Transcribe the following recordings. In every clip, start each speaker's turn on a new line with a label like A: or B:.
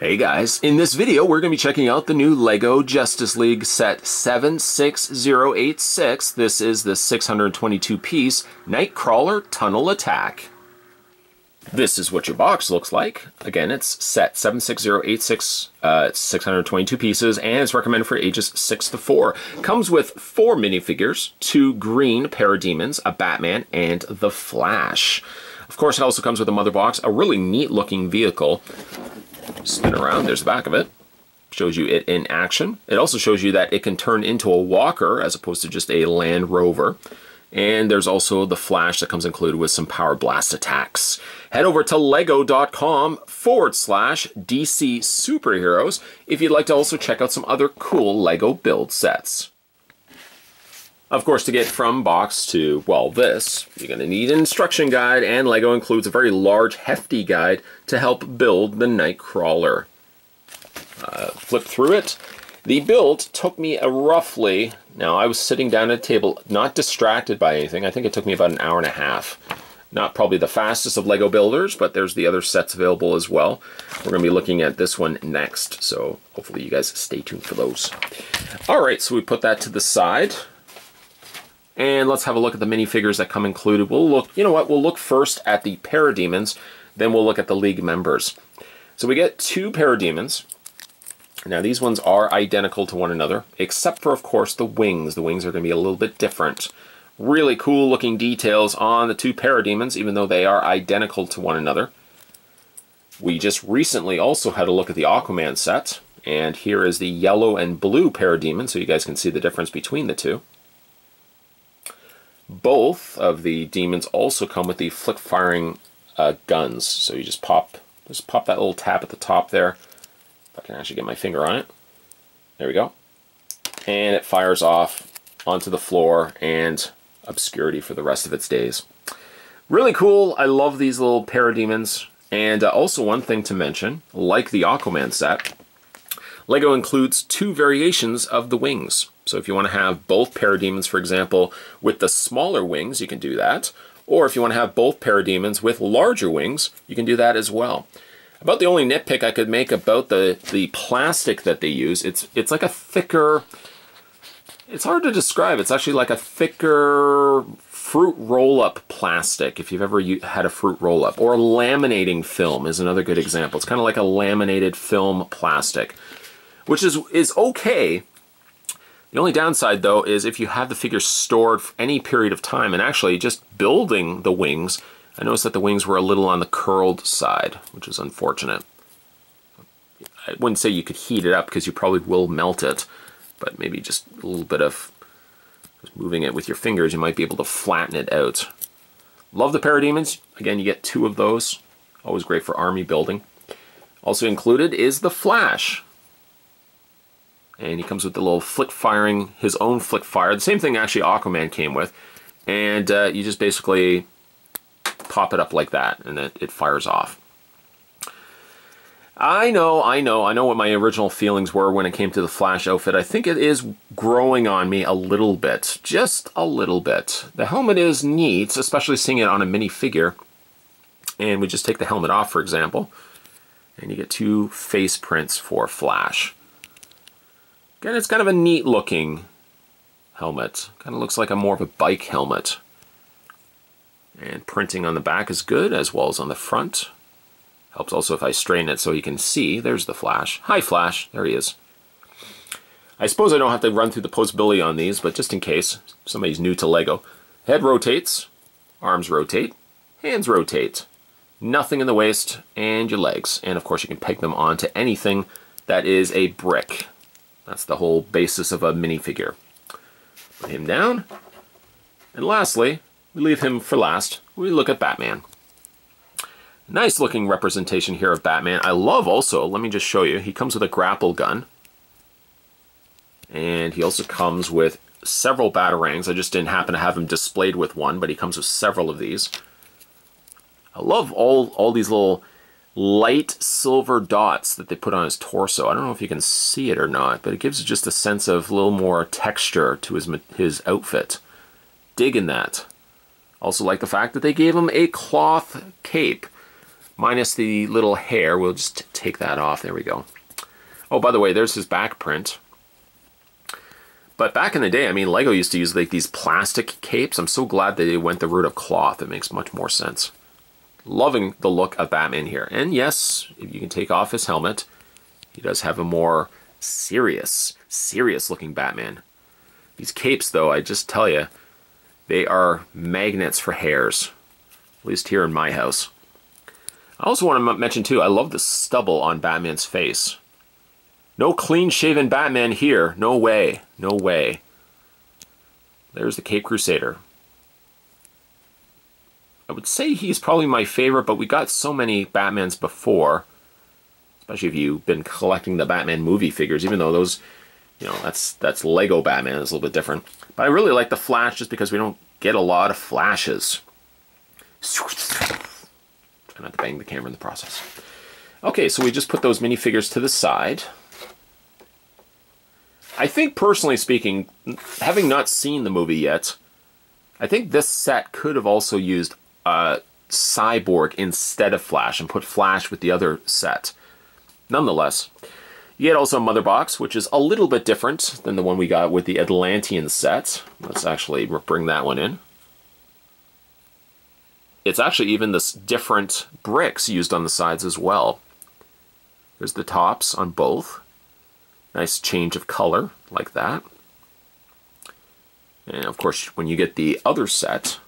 A: Hey guys, in this video we're going to be checking out the new LEGO Justice League set 76086. This is the 622-piece Nightcrawler Tunnel Attack. This is what your box looks like. Again, it's set 76086, it's 622 pieces, and it's recommended for ages 6 to 4. Comes with 4 minifigures, 2 green parademons, a Batman, and the Flash. Of course, it also comes with a mother box, a really neat looking vehicle. Spin around, there's the back of it. Shows you it in action. It also shows you that it can turn into a walker as opposed to just a Land Rover. And there's also the Flash that comes included with some power blast attacks. Head over to lego.com/DC Superheroes if you'd like to also check out some other cool LEGO build sets. Of course, to get from box to, well, this, you're going to need an instruction guide, and LEGO includes a very large, hefty guide to help build the Nightcrawler. Flip through it. The build took me roughly, now I was sitting down at a table, not distracted by anything. I think it took me about an hour and a half. Not probably the fastest of LEGO builders, but there's the other sets available as well. We're going to be looking at this one next, so hopefully you guys stay tuned for those. Alright, so we put that to the side. And let's have a look at the minifigures that come included. We'll look, you know what, we'll look first at the parademons, then we'll look at the League members. So we get 2 parademons. Now these ones are identical to one another, except for, of course, the wings. The wings are going to be a little bit different. Really cool looking details on the 2 parademons, even though they are identical to one another. We just recently also had a look at the Aquaman set, and here is the yellow and blue parademon, so you guys can see the difference between the two. Both of the demons also come with the flick-firing guns, so you just pop that little tab at the top there. If I can actually get my finger on it. There we go. And it fires off onto the floor and obscurity for the rest of its days. Really cool. I love these little parademons. And also one thing to mention, like the Aquaman set, LEGO includes 2 variations of the wings. So if you want to have both parademons, for example, with the smaller wings, you can do that. Or if you want to have both parademons with larger wings, you can do that as well. About the only nitpick I could make about the plastic that they use, it's like a thicker, it's hard to describe. It's actually like a thicker fruit roll-up plastic, if you've ever had a fruit roll-up. Or laminating film is another good example. It's kind of like a laminated film plastic, which is okay. The only downside, though, is if you have the figure stored for any period of time, and actually just building the wings, I noticed that the wings were a little on the curled side, which is unfortunate. I wouldn't say you could heat it up because you probably will melt it, but maybe just a little bit of just moving it with your fingers, you might be able to flatten it out. Love the parademons. Again, you get 2 of those. Always great for army building. Also included is the Flash. And he comes with the little flick-firing, his own flick-fire. The same thing actually Aquaman came with. And you just basically pop it up like that, and it fires off. I know what my original feelings were when it came to the Flash outfit. I think it is growing on me a little bit, just a little bit. The helmet is neat, especially seeing it on a minifigure. And we just take the helmet off, for example, and you get 2 face prints for Flash. Again, it's kind of a neat looking helmet. Kind of looks like more of a bike helmet. And printing on the back is good, as well as on the front. Helps also if I straighten it so you can see. There's the Flash. Hi, Flash. There he is. I suppose I don't have to run through the posability on these, but just in case somebody's new to LEGO. Head rotates, arms rotate, hands rotate. Nothing in the waist, and your legs. And of course you can peg them onto anything that is a brick. That's the whole basis of a minifigure. Put him down. And lastly, we leave him for last. We look at Batman. Nice looking representation here of Batman. I love also, let me just show you, he comes with a grapple gun. And he also comes with several batarangs. I just didn't happen to have him displayed with one, but he comes with several of these. I love all these little light silver dots that they put on his torso. I don't know if you can see it or not, but it gives just a sense of a little more texture to his outfit. Digging that. Also like the fact that they gave him a cloth cape. minus the little hair. We'll just take that off. There we go. Oh, by the way, there's his back print. But back in the day, I mean, Lego used to use like these plastic capes. I'm so glad that they went the route of cloth. It makes much more sense. Loving the look of Batman here. And yes, if you can take off his helmet, he does have a more serious looking Batman. These capes, though, I just tell you, they are magnets for hairs. At least here in my house. I also want to mention, too, I love the stubble on Batman's face. No clean-shaven Batman here. No way. No way. There's the Cape Crusader. I would say he's probably my favorite, but we got so many Batmans before. Especially if you've been collecting the Batman movie figures, even though those, you know, that's Lego Batman. It's a little bit different. But I really like the Flash just because we don't get a lot of Flashes. Try not to bang the camera in the process. Okay, so we just put those minifigures to the side. I think, personally speaking, having not seen the movie yet, I think this set could have also used Cyborg instead of Flash and put Flash with the other set. Nonetheless, you get also a mother box, which is a little bit different than the one we got with the Atlantean set. Let's actually bring that one in. It's actually even this different bricks used on the sides as well. There's the tops on both. Nice change of color, like that. And of course, when you get the other set,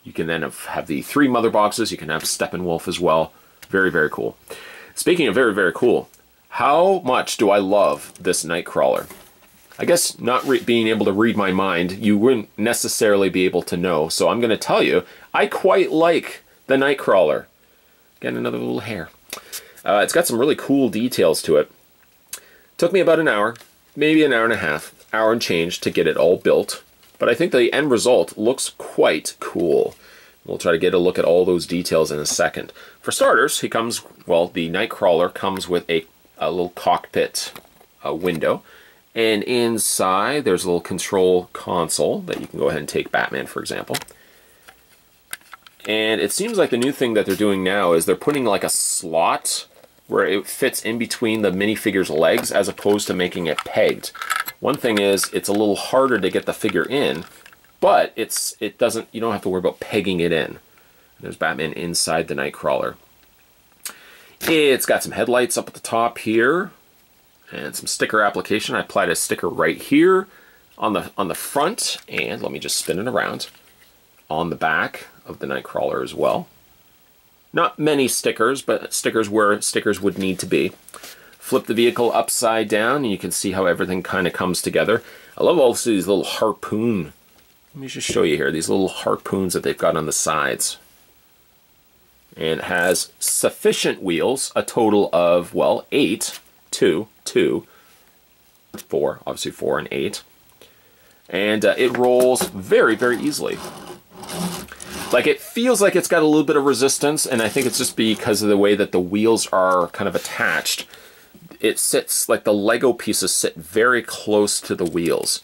A: you can then have the 3 mother boxes. You can have Steppenwolf as well. Very, very cool. Speaking of very, very cool, how much do I love this Nightcrawler? I guess not being able to read my mind, you wouldn't necessarily be able to know. So I'm going to tell you, I quite like the Nightcrawler. Again, another little hair. It's got some really cool details to it. Took me about an hour, maybe an hour and a half, hour and change to get it all built. But I think the end result looks quite cool. We'll try to get a look at all those details in a second. For starters, he comes, well, the Nightcrawler comes with a little cockpit window. And inside, there's a little control console that you can go ahead and take Batman, for example. And it seems like the new thing that they're doing now is they're putting like a slot where it fits in between the minifigure's legs as opposed to making it pegged. One thing is, it's a little harder to get the figure in, but you don't have to worry about pegging it in. There's Batman inside the Nightcrawler. It's got some headlights up at the top here, and some sticker application. I applied a sticker right here on the front, and let me just spin it around, on the back of the Nightcrawler as well. Not many stickers, but stickers where stickers would need to be. Flip the vehicle upside down, and you can see how everything kind of comes together. I love also these little harpoon. Let me just show you here, these little harpoons that they've got on the sides. And it has sufficient wheels, a total of, well, 8, 2, 4, obviously 4 and 8. And it rolls very, very easily. Like, it feels like it's got a little bit of resistance, and I think it's just because of the way that the wheels are kind of attached. It sits, like the Lego pieces sit very close to the wheels.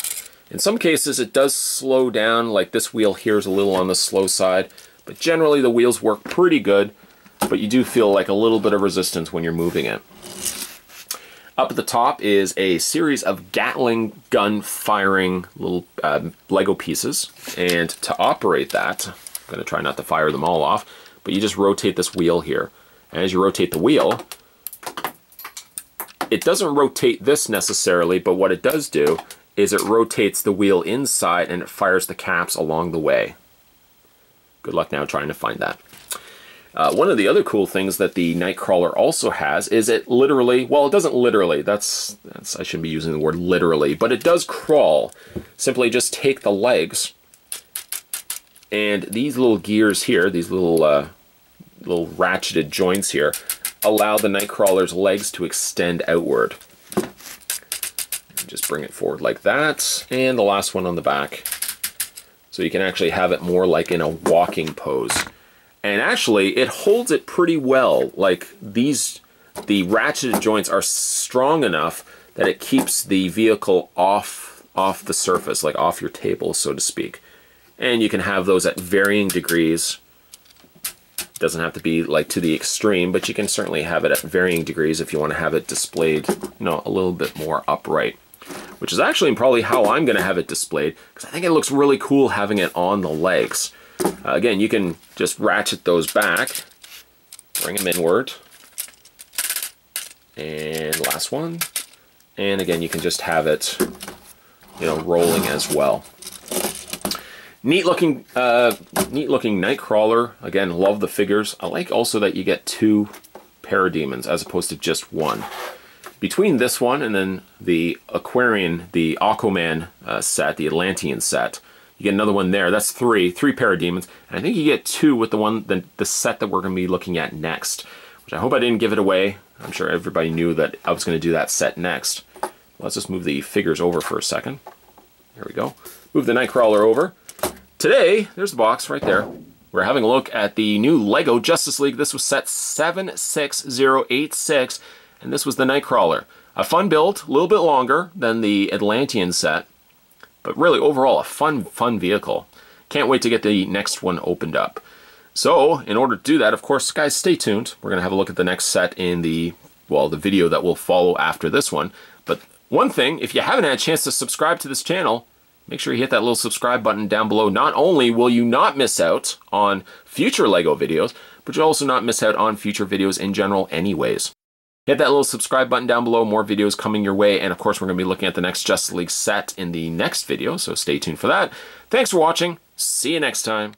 A: In some cases, it does slow down, like this wheel here is a little on the slow side, but generally the wheels work pretty good, but you do feel like a little bit of resistance when you're moving it. Up at the top is a series of Gatling gun firing little Lego pieces, and to operate that, I'm going to try not to fire them all off, but you just rotate this wheel here. And as you rotate the wheel, it doesn't rotate this necessarily, but what it does do is it rotates the wheel inside and it fires the caps along the way. Good luck now trying to find that. One of the other cool things that the Nightcrawler also has is it literally, well, it doesn't literally, I shouldn't be using the word literally, but it does crawl. Simply just take the legs, and these little gears here, these little ratcheted joints here, allow the Nightcrawler's legs to extend outward. Just bring it forward like that, and the last one on the back. So you can actually have it more like in a walking pose. And actually, it holds it pretty well. Like the ratcheted joints are strong enough that it keeps the vehicle off the surface, like off your table, so to speak. And you can have those at varying degrees, Doesn't have to be like to the extreme, but you can certainly have it at varying degrees if you want to have it displayed, you know, a little bit more upright. Which is actually probably how I'm going to have it displayed, because I think it looks really cool having it on the legs. Again, you can just ratchet those back, bring them inward, and last one. And again, you can just have it, you know, rolling as well. Neat looking Nightcrawler. Again, love the figures. I like also that you get 2 parademons as opposed to just 1. Between this one and then the Aquarian, the Aquaman set, the Atlantean set, you get another one there. That's 3 parademons. And I think you get 2 with the set that we're going to be looking at next. Which I hope I didn't give it away. I'm sure everybody knew that I was going to do that set next. Let's just move the figures over for a second. There we go. Move the Knightcrawler over. Today, there's the box right there. We're having a look at the new LEGO Justice League. This was set 76086, and this was the Nightcrawler. A fun build, a little bit longer than the Atlantean set, but really overall a fun vehicle. Can't wait to get the next one opened up. So, in order to do that, of course, guys, stay tuned. We're going to have a look at the next set in the video that will follow after this one. But one thing, if you haven't had a chance to subscribe to this channel, make sure you hit that little subscribe button down below. Not only will you not miss out on future LEGO videos, but you'll also not miss out on future videos in general anyways. Hit that little subscribe button down below. More videos coming your way. And of course, we're going to be looking at the next Justice League set in the next video, so stay tuned for that. Thanks for watching. See you next time.